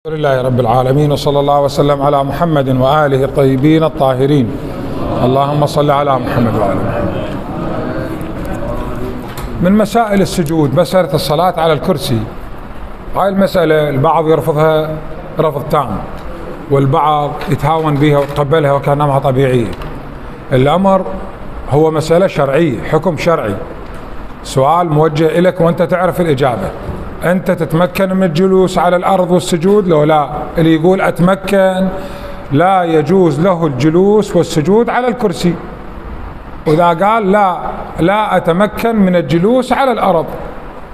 الحمد لله رب العالمين، وصلى الله وسلم على محمد وآله الطيبين الطاهرين. اللهم صل على محمد وآل محمد. من مسائل السجود مسألة الصلاة على الكرسي. هاي المسألة البعض يرفضها رفض تام، والبعض يتهاون بها ويتقبلها وكأنها طبيعية. الأمر هو مسألة شرعية، حكم شرعي، سؤال موجه لك وأنت تعرف الإجابة. أنت تتمكن من الجلوس على الأرض والسجود لو لا؟ اللي يقول أتمكن لا يجوز له الجلوس والسجود على الكرسي. وإذا قال لا أتمكن من الجلوس على الأرض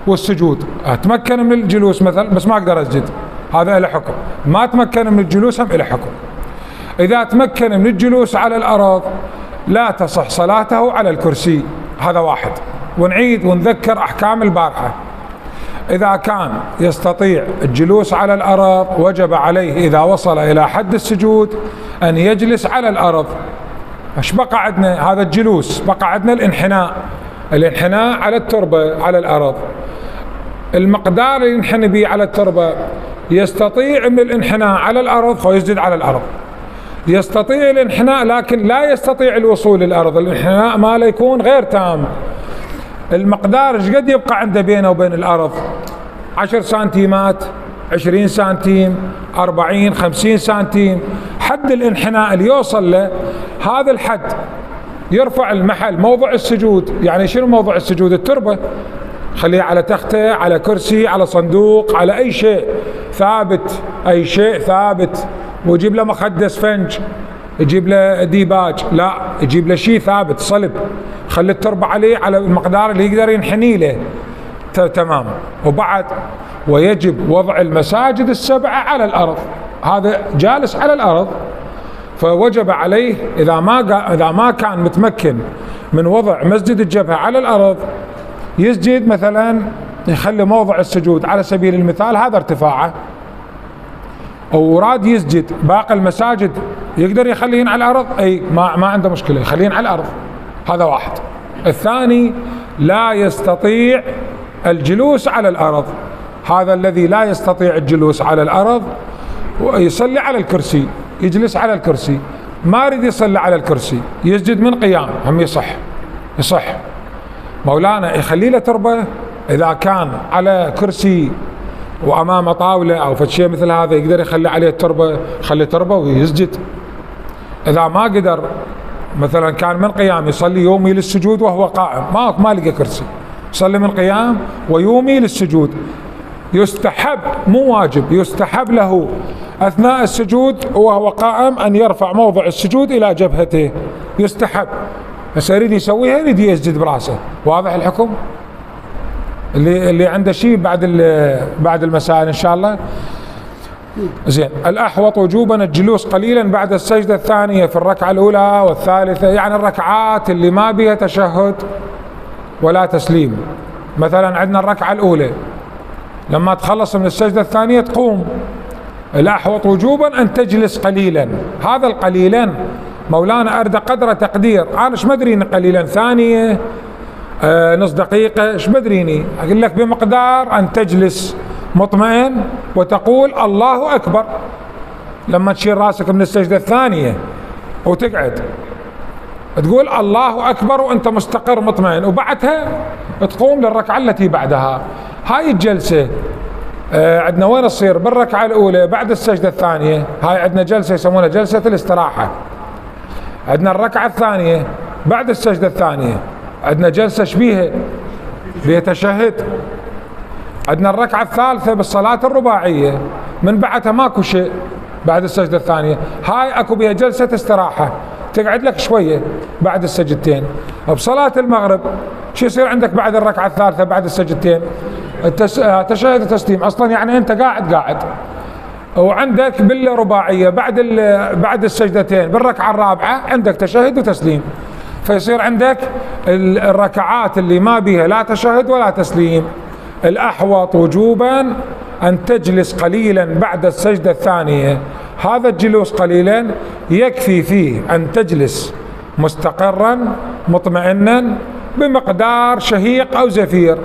والسجود، أتمكن من الجلوس مثلا بس ما أقدر أسجد، هذا له حكم. ما أتمكن من الجلوس هم له حكم. إذا أتمكن من الجلوس على الأرض لا تصح صلاته على الكرسي. هذا واحد. ونعيد ونذكر أحكام البارحة. إذا كان يستطيع الجلوس على الأرض وجب عليه إذا وصل إلى حد السجود أن يجلس على الأرض. ايش بقى عندنا؟ هذا الجلوس. بقى عندنا الانحناء على التربة على الأرض. المقدار اللي ينحني به على التربة، يستطيع من الانحناء على الأرض فيسجد على الأرض. يستطيع الانحناء لكن لا يستطيع الوصول للأرض، الانحناء ماله يكون غير تام. المقدار ايش قد يبقى عنده بينه وبين الأرض؟ 10 سنتيمات، 20 سنتيم، 40 50 سنتيم. حد الانحناء اللي يوصل له هذا الحد يرفع المحل موضع السجود. يعني شنو موضع السجود؟ التربة. خليه على تختة، على كرسي، على صندوق، على أي شيء ثابت، أي شيء ثابت. ويجيب له مخدة اسفنج، يجيب له ديباج، لا يجيب له شيء ثابت صلب، خلي التربة عليه على المقدار اللي يقدر ينحني له تمام. وبعد ويجب وضع المساجد السبعة على الأرض. هذا جالس على الأرض، فوجب عليه إذا ما كان متمكن من وضع مسجد الجبهة على الأرض، يسجد مثلا، يخلي موضع السجود على سبيل المثال هذا ارتفاعه، وراد يسجد باقي المساجد يقدر يخليهن على الأرض، أي ما عنده مشكلة يخليهن على الأرض. هذا واحد. الثاني لا يستطيع الجلوس على الأرض. هذا الذي لا يستطيع الجلوس على الأرض ويصلي على الكرسي، يجلس على الكرسي. ما يريد يصلي على الكرسي، يسجد من قيام، هم يصح. مولانا يخلي له تربة. إذا كان على كرسي وأمامه طاولة أو فشيء مثل هذا يقدر يخلي عليه التربة، خلي تربة ويسجد. إذا ما قدر، مثلا كان من قيام يصلي يومي للسجود وهو قائم، ما لقى كرسي، يصلي من قيام ويومي للسجود. يستحب، مو واجب، يستحب له أثناء السجود وهو قائم أن يرفع موضع السجود إلى جبهته، يستحب. بس يريد يسويها، يريد يسجد براسه. واضح الحكم؟ اللي عنده شيء بعد المسائل إن شاء الله. زين. الأحوط وجوبا الجلوس قليلا بعد السجدة الثانية في الركعة الأولى والثالثة، يعني الركعات اللي ما بها تشهد ولا تسليم. مثلا عندنا الركعة الأولى لما تخلص من السجدة الثانية تقوم. الأحوط وجوبا أن تجلس قليلا. هذا القليلا مولانا أرد قدر تقدير. أنا ايش مدريني قليلا، ثانية، نص دقيقة، ايش مدريني؟ أقول لك بمقدار أن تجلس مطمئن وتقول الله أكبر لما تشيل راسك من السجدة الثانية وتقعد، تقول الله أكبر وأنت مستقر مطمئن، وبعدها تقوم للركعة التي بعدها. هاي الجلسة عندنا وين تصير؟ بالركعة الأولى بعد السجدة الثانية. هاي عندنا جلسة يسمونها جلسة الاستراحة. عندنا الركعة الثانية بعد السجدة الثانية عندنا جلسة شبيهة بها تشهد. عندنا الركعة الثالثة بالصلاة الرباعية من بعدها ماكو شيء بعد السجدة الثانية، هاي اكو بها جلسة استراحة تقعد لك شوية بعد السجدتين. بصلاة المغرب شو يصير عندك بعد الركعة الثالثة بعد السجدتين؟ تشهد وتسليم اصلا، يعني انت قاعد. وعندك بالرباعية بعد السجدتين بالركعة الرابعة عندك تشهد وتسليم. فيصير عندك الركعات اللي ما بها لا تشهد ولا تسليم. الأحوط وجوبا أن تجلس قليلا بعد السجدة الثانية. هذا الجلوس قليلا يكفي فيه أن تجلس مستقرا مطمئنا بمقدار شهيق أو زفير.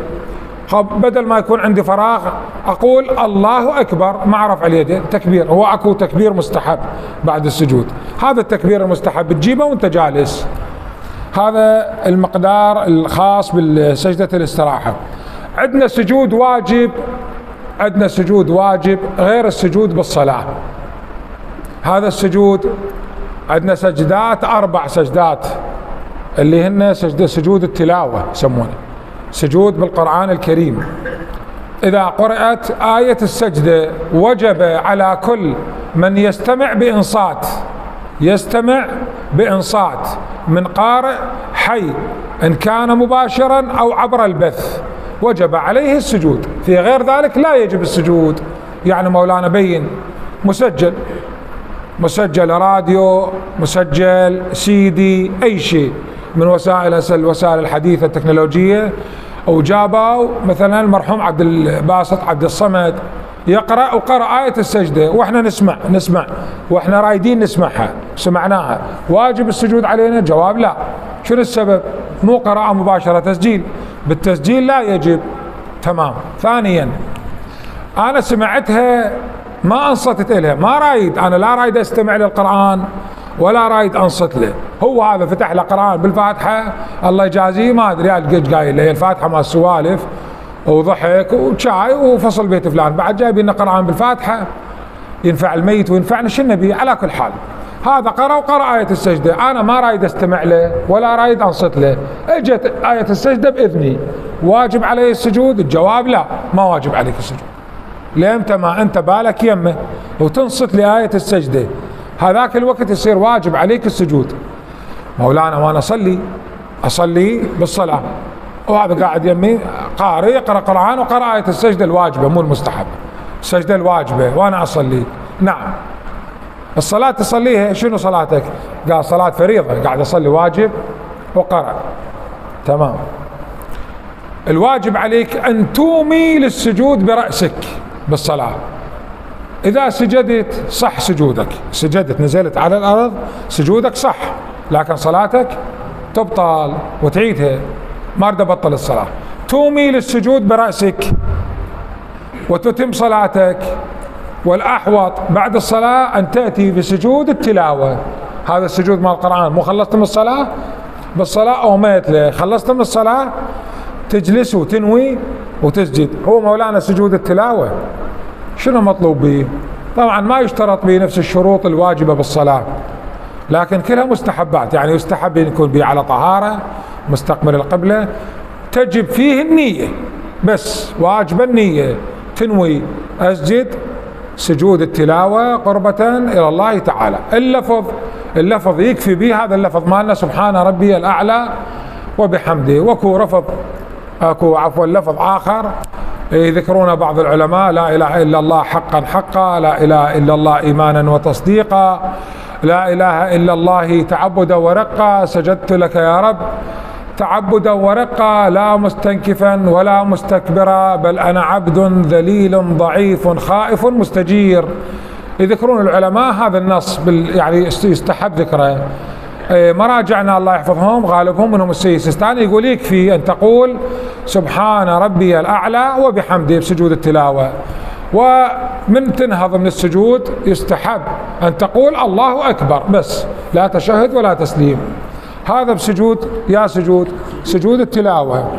بدل ما يكون عندي فراغ أقول الله أكبر مع رفع اليدين، تكبير. هو أكو تكبير مستحب بعد السجود، هذا التكبير المستحب بتجيبه وانت جالس. هذا المقدار الخاص بالسجدة الاستراحة. عندنا سجود واجب، عندنا سجود واجب غير السجود بالصلاة. هذا السجود عندنا سجدات، 4 سجدات اللي هن سجود التلاوة يسمونه، سجود بالقرآن الكريم. إذا قرأت آية السجدة وجب على كل من يستمع بإنصات، يستمع بإنصات من قارئ حي إن كان مباشرا أو عبر البث، وجب عليه السجود. في غير ذلك لا يجب السجود. يعني مولانا بين مسجل، مسجل راديو، مسجل CD، أي شيء من وسائل الحديثة التكنولوجية، أو جابوا مثلا المرحوم عبد الباسط عبد الصمد يقرأ وقرأ آية السجدة وإحنا نسمع وإحنا رايدين نسمعها، سمعناها، واجب السجود علينا؟ جواب لا. شنو السبب؟ مو قراءة مباشرة، تسجيل. بالتسجيل لا يجب. تمام. ثانيا أنا سمعتها ما أنصتت إلها، ما رايد، أنا لا رايد أستمع للقرآن ولا رايد أنصت له. هو هذا فتح له قرآن بالفاتحة، الله يجازيه، ما أدري ايش قايل له، الفاتحة مع السوالف وضحك وشاي وفصل بيت فلان، بعد جايبين لنا قرآن بالفاتحة ينفع الميت وينفعنا، شو النبي. على كل حال هذا قرأ آية السجدة، أنا ما رايد أستمع له ولا رايد أنصت له، اجت آية السجدة بإذني، واجب عليه السجود؟ الجواب لا، ما واجب عليك السجود. لأمتى ما أنت بالك يمه وتنصت لآية السجدة، هذاك الوقت يصير واجب عليك السجود. مولانا وأنا أصلي بالصلاة وهذا قاعد يمي قارئ يقرأ قرآن وقرأ آية السجدة الواجبة مو المستحبة، السجدة الواجبة وأنا أصلي. نعم، الصلاة تصليها، شنو صلاتك؟ قال صلاة فريضة، قاعد أصلي واجب وقرأ. تمام. الواجب عليك أن تومي للسجود برأسك بالصلاة. إذا سجدت صح سجودك، سجدت نزلت على الأرض سجودك صح، لكن صلاتك تبطل وتعيدها، ما أريد أبطل الصلاة. تومي للسجود برأسك وتتم صلاتك. والأحوط بعد الصلاة أن تأتي بسجود التلاوة، هذا السجود مال القرآن. مو خلصت من الصلاة بالصلاة أو ميت له، خلصت من الصلاة تجلس وتنوي وتسجد. هو مولانا سجود التلاوة شنو مطلوب به؟ طبعا ما يشترط به نفس الشروط الواجبة بالصلاة، لكن كلها مستحبات. يعني يستحب أن يكون به على طهارة، مستقبل القبلة، تجب فيه النية بس، واجب النية، تنوي أسجد سجود التلاوة قربة إلى الله تعالى. اللفظ يكفي به، هذا اللفظ مالنا سبحان ربي الأعلى وبحمده. أكو عفوا لفظ آخر يذكرون بعض العلماء: لا إله إلا الله حقا حقا، لا إله إلا الله إيمانا وتصديقا، لا إله إلا الله تعبدا ورقا، سجدت لك يا رب تعبدا ورقا، لا مستنكفا ولا مستكبرا، بل أنا عبد ذليل ضعيف خائف مستجير. يذكرون العلماء هذا النص يعني يستحب ذكره. مراجعنا الله يحفظهم غالبهم منهم السيد السيستاني يقول يكفي أن تقول سبحان ربي الأعلى وبحمده بسجود التلاوة. ومن تنهض من السجود يستحب أن تقول الله أكبر بس، لا تشهد ولا تسليم. هذا بسجود سجود التلاوة.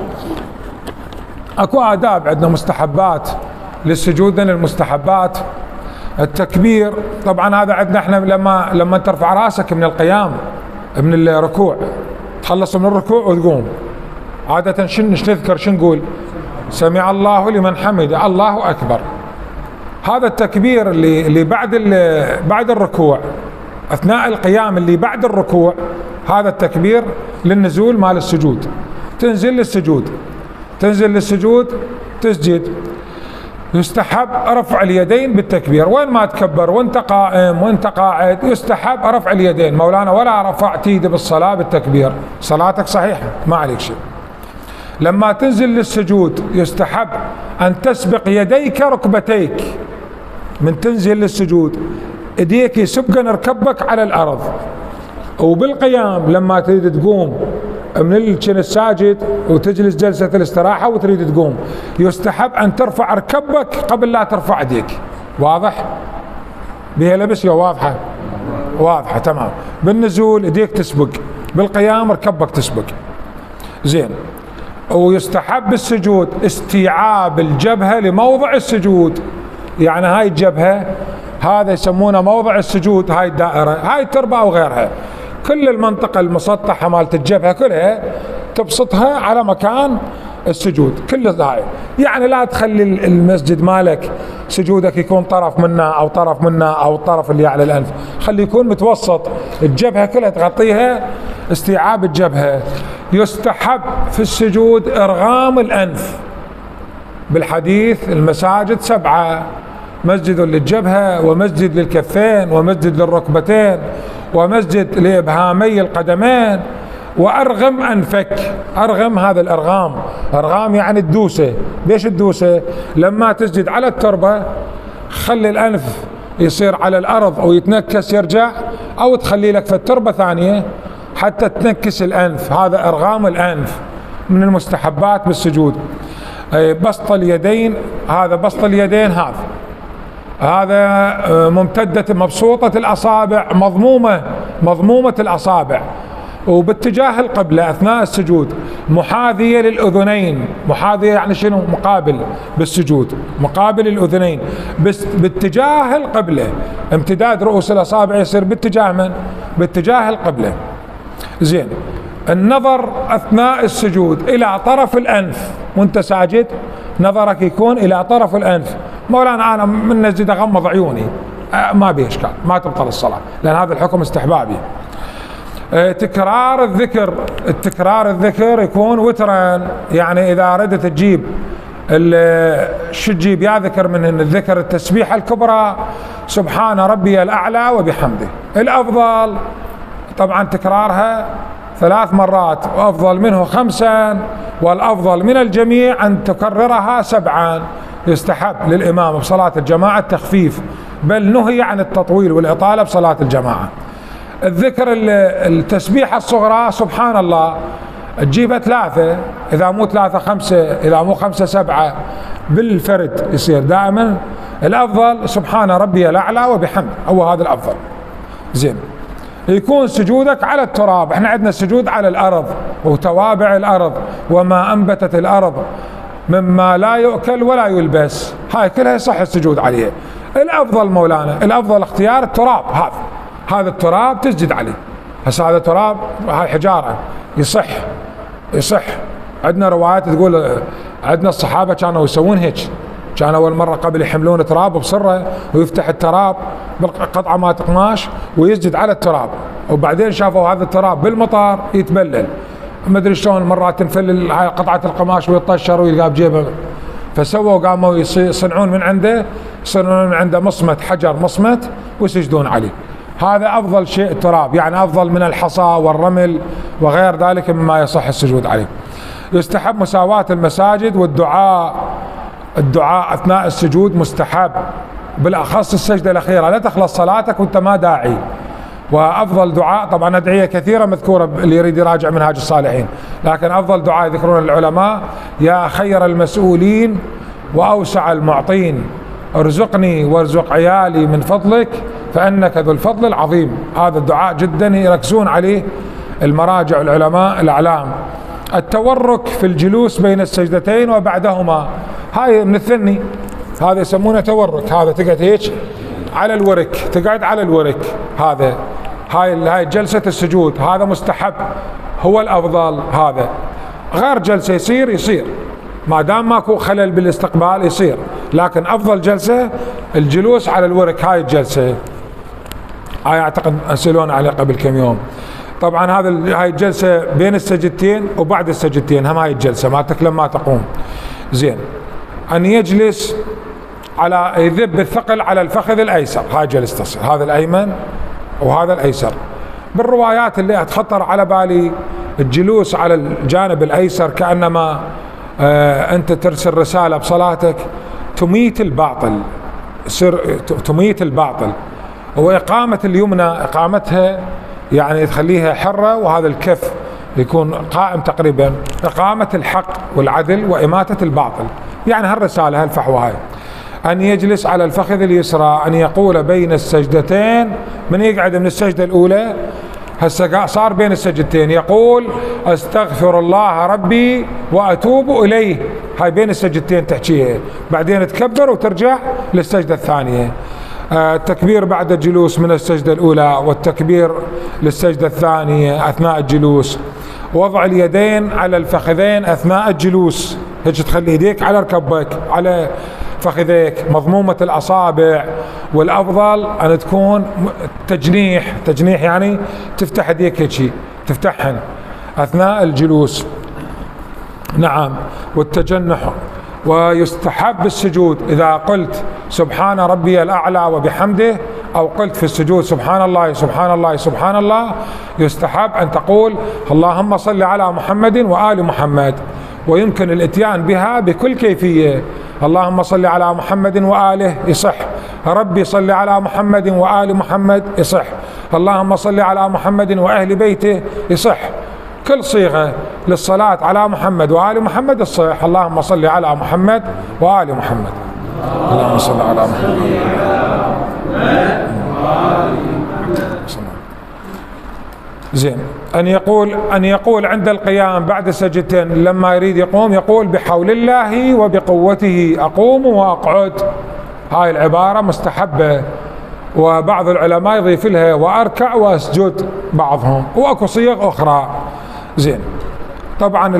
اكو آداب عندنا، مستحبات للسجود. من المستحبات التكبير. طبعا هذا عندنا احنا لما ترفع راسك من القيام من الركوع، تخلص من الركوع وتقوم، عادة شو نذكر؟ شو نقول؟ سمع الله لمن حمده، الله أكبر. هذا التكبير اللي بعد الركوع، أثناء القيام اللي بعد الركوع، هذا التكبير للنزول مال السجود. تنزل للسجود تسجد، يستحب رفع اليدين بالتكبير. وين ما تكبر وانت قائم وانت قاعد يستحب رفع اليدين. مولانا ولا رفعت ايدي بالصلاة بالتكبير، صلاتك صحيحة ما عليك شيء. لما تنزل للسجود يستحب أن تسبق يديك ركبتيك. من تنزل للسجود ايديك يسبقن ركبك على الأرض. وبالقيام لما تريد تقوم من الساجد وتجلس جلسة الاستراحة وتريد تقوم، يستحب أن ترفع ركبك قبل لا ترفع يديك. واضح؟ بها لبس واضحة؟ واضحة تمام. بالنزول يديك تسبق، بالقيام ركبك تسبق. زين. ويستحب بالسجود استيعاب الجبهة لموضع السجود، يعني هاي الجبهة هذا يسمونه موضع السجود، هاي الدائرة، هاي التربة أو غيرها، كل المنطقة المسطحة مالت الجبهة كلها تبسطها على مكان السجود، كل هاي. يعني لا تخلي المسجد مالك سجودك يكون طرف منه أو طرف منه أو الطرف اللي على الأنف، خلي يكون متوسط، الجبهة كلها تغطيها، استيعاب الجبهة. يستحب في السجود إرغام الأنف، بالحديث المساجد 7، مسجد للجبهة ومسجد للكفين ومسجد للركبتين ومسجد لإبهامي القدمين، وأرغم أنفك. أرغم هذا الأرغام، أرغام يعني الدوسة. ليش الدوسة؟ لما تسجد على التربة خلي الأنف يصير على الأرض أو يتنكس يرجع، أو تخلي لك في التربة ثانية حتى تنكس الأنف، هذا أرغام الأنف من المستحبات بالسجود. بسط اليدين، هذا بسط اليدين، هذا ممتدة مبسوطة الأصابع، مضمومة الأصابع، وباتجاه القبلة أثناء السجود، محاذية للأذنين. محاذية يعني شنو؟ مقابل بالسجود، مقابل الأذنين، بس باتجاه القبلة. امتداد رؤوس الأصابع يصير باتجاه من؟ باتجاه القبلة. زين. النظر أثناء السجود إلى طرف الأنف، وانت ساجد نظرك يكون إلى طرف الأنف. مولانا أنا من نزيد أغمض عيوني، ما به إشكال، ما تبطل الصلاة، لأن هذا الحكم استحبابي. تكرار الذكر، التكرار الذكر يكون وترا، يعني إذا أردت تجيب شو تجيب؟ يا ذكر منهن الذكر التسبيح الكبرى سبحان ربي الأعلى وبحمده. الأفضل طبعا تكرارها 3 مرات، وأفضل منه 5، والأفضل من الجميع أن تكررها 7. يستحب للإمام بصلاة الجماعة التخفيف، بل نهي عن التطويل والإطالة بصلاة الجماعة. الذكر التسبيحة الصغرى سبحان الله تجيبها 3، إذا مو 3 5، إذا مو 5 7 بالفرد يصير دائما. الأفضل سبحان ربي الأعلى وبحمد، هو هذا الأفضل. زين. يكون سجودك على التراب، احنا عندنا السجود على الأرض وتوابع الأرض وما أنبتت الأرض مما لا يؤكل ولا يلبس، هاي كلها يصح السجود عليها. الأفضل مولانا، الأفضل اختيار التراب، هذا التراب تسجد عليه. هسه هذا تراب، هاي حجارة، يصح. عندنا روايات تقول عندنا الصحابة كانوا يسوون هيك، كان أول مرة قبل يحملون تراب بصرة ويفتح التراب بالقطعة مال قماش ويسجد على التراب، وبعدين شافوا هذا التراب بالمطر يتبلل، ما ادري شلون مرات تنفل هاي قطعة القماش ويطشر ويلقى بجيبه، فسووا قاموا يصنعون من عنده مصمت، حجر مصمت، ويسجدون عليه. هذا أفضل شيء التراب، يعني أفضل من الحصى والرمل وغير ذلك مما يصح السجود عليه. يستحب مساواة المساجد، والدعاء أثناء السجود مستحب، بالأخص السجدة الأخيرة، لا تخلص صلاتك وانت ما داعي. وأفضل دعاء طبعا أدعية كثيرة مذكورة اللي يريد يراجع منهاج الصالحين، لكن أفضل دعاء يذكرون العلماء: يا خير المسؤولين وأوسع المعطين، ارزقني وارزق عيالي من فضلك فإنك ذو الفضل العظيم. هذا الدعاء جدا يركزون عليه المراجع العلماء الأعلام. التورك في الجلوس بين السجدتين وبعدهما، هاي من الثني، هذا يسمونه تورك، هذا تقعد هيك على الورك، تقعد على الورك، هاي جلسة السجود، هذا مستحب، هو الأفضل. هذا غير جلسة يصير ما دام ماكو خلل بالاستقبال يصير، لكن أفضل جلسة الجلوس على الورك. هاي الجلسة هاي أعتقد أسألون عليه قبل كم يوم. طبعا هاي الجلسة بين السجدتين وبعد السجدتين، هم هاي الجلسة مالتك لما تقوم. زين. أن يجلس على يذب الثقل على الفخذ الأيسر، هاي جلسة تصير، هذا الأيمن وهذا الأيسر. بالروايات اللي أتخطر على بالي الجلوس على الجانب الأيسر كأنما أنت ترسل رسالة بصلاتك تميت الباطل، وإقامة اليمنى إقامتها يعني تخليها حرة، وهذا الكف يكون قائم تقريبا إقامة الحق والعدل وإماتة الباطل. يعني هالرسالة هالفحوى هاي أن يجلس على الفخذ اليسرى، أن يقول بين السجدتين، من يقعد من السجدة الأولى هسه صار بين السجدتين يقول أستغفر الله ربي وأتوب إليه، هاي بين السجدتين تحكيها، بعدين تكبر وترجع للسجدة الثانية. التكبير بعد الجلوس من السجدة الأولى، والتكبير للسجدة الثانية أثناء الجلوس، وضع اليدين على الفخذين أثناء الجلوس، هيك تخلي يديك على ركبك على فخذيك، مضمومة الأصابع، والأفضل أن تكون تجنيح يعني تفتح يديك هيك تفتحهن أثناء الجلوس. نعم، والتجنح. ويستحب السجود إذا قلت سبحان ربي الأعلى وبحمده، أو قلت في السجود سبحان الله سبحان الله سبحان الله، يستحب أن تقول اللهم صل على محمد وآل محمد، ويمكن الاتيان بها بكل كيفية. اللهم صل على محمد وآله يصح، ربي صل على محمد وآل محمد يصح، اللهم صل على محمد وأهل بيته يصح، كل صيغة للصلاة على محمد وآل محمد الصح. اللهم صل على محمد وآل محمد. اللهم صل على محمد. زين. أن يقول عند القيام بعد السجدتين لما يريد يقوم يقول بحول الله وبقوته أقوم وأقعد، هاي العبارة مستحبة، وبعض العلماء يضيف لها وأركع وأسجد بعضهم، وأكو صيغ أخرى. زين. طبعا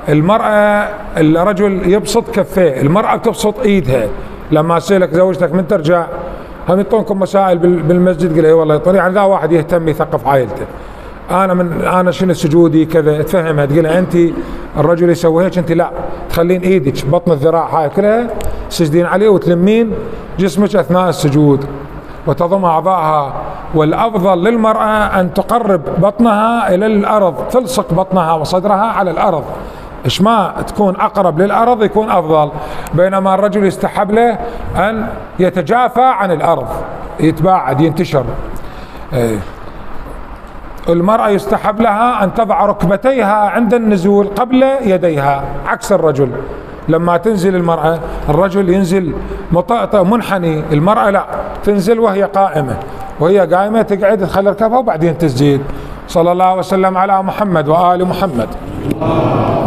المرأة الرجل يبسط كفيه، المرأة بتبسط ايدها. لما اسألك زوجتك من ترجع، هم يعطونكم مسائل بالمسجد، قل اي والله يطلع يعني ذا واحد يهتم يثقف عائلته، انا شنو سجودي كذا، تفهمها تقول انت الرجل يسوي هيك، انت لا تخلين ايدك بطن الذراع هاي كلها تسجدين عليه وتلمين جسمك اثناء السجود وتضم اعضائها. والافضل للمرأة ان تقرب بطنها الى الارض، تلصق بطنها وصدرها على الارض، ايش ما تكون اقرب للارض يكون افضل، بينما الرجل يستحب له ان يتجافى عن الارض، يتباعد ينتشر. المرأة يستحب لها ان تضع ركبتيها عند النزول قبل يديها، عكس الرجل. لما تنزل المرأة، الرجل ينزل مطأطئ منحني، المرأة لا، تنزل وهي قائمة، وهي قائمة تقعد تخلي ركبها وبعدين تسجد. صلى الله وسلم على محمد وآل محمد.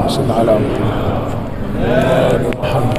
صلى الله على محمد.